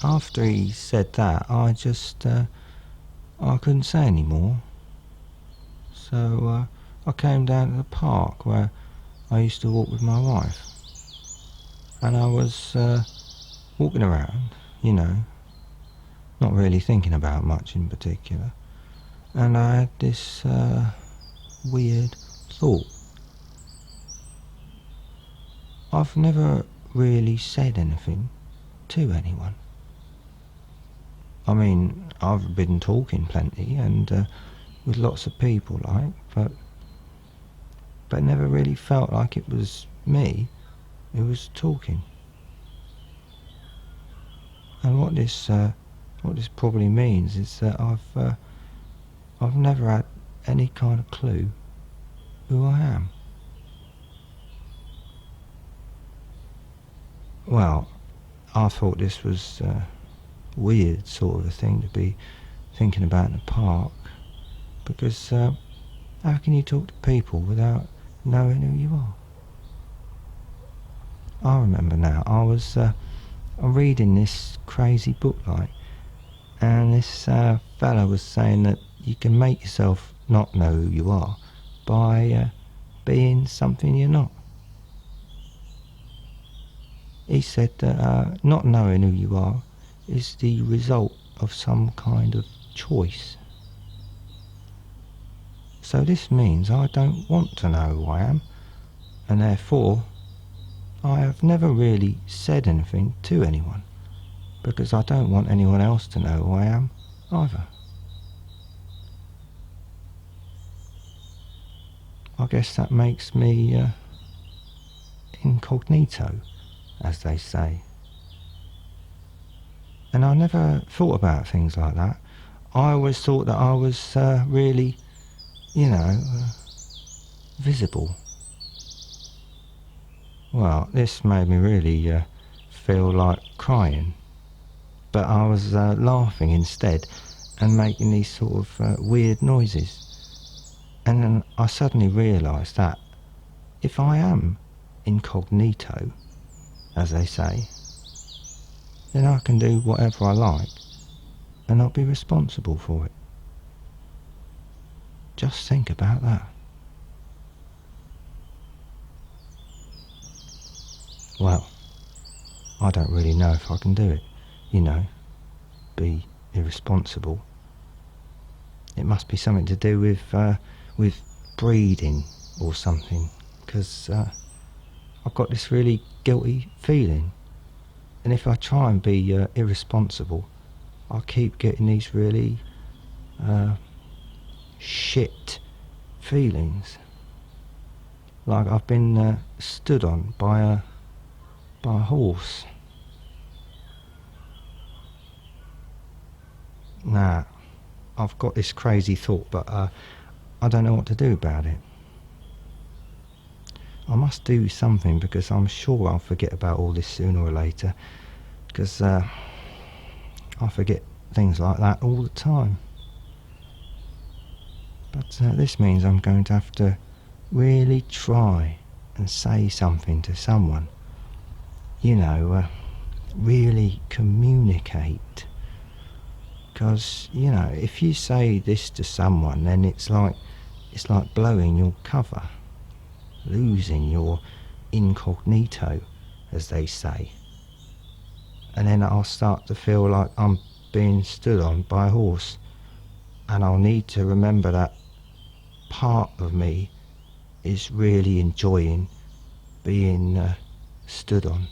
after he said that, I couldn't say any more. So I came down to the park where I used to walk with my wife. And I was walking around, not really thinking about much in particular. And I had this weird thought. I've never really said anything to anyone. I mean, I've been talking plenty and with lots of people, but never really felt like it was me who was talking. And what this probably means is that I've never had any kind of clue who I am. Well, I thought this was a weird sort of a thing to be thinking about in the park, because how can you talk to people without knowing who you are? I remember now, I'm reading this crazy book, and this fella was saying that you can make yourself not know who you are by being something you're not. He said that not knowing who you are is the result of some kind of choice. So this means I don't want to know who I am, and therefore I have never really said anything to anyone, because I don't want anyone else to know who I am either. I guess that makes me incognito, as they say. And I never thought about things like that. I always thought that I was really, visible. Well, this made me really feel like crying, but I was laughing instead and making these sort of weird noises. And then I suddenly realised that if I am incognito, as they say, then I can do whatever I like and not be responsible for it. Just think about that. Well, I don't really know if I can do it, be irresponsible. It must be something to do with breeding or something, because I've got this really guilty feeling. And if I try and be irresponsible, I keep getting these really shit feelings. Like I've been stood on by a horse. Nah, I've got this crazy thought, but I don't know what to do about it. I must do something, because I'm sure I'll forget about all this sooner or later, because I forget things like that all the time. But this means I'm going to have to really try and say something to someone, really communicate. Because, if you say this to someone, then it's like blowing your cover, losing your incognito, as they say. And then I'll start to feel like I'm being stood on by a horse, and I'll need to remember that part of me is really enjoying being stood on.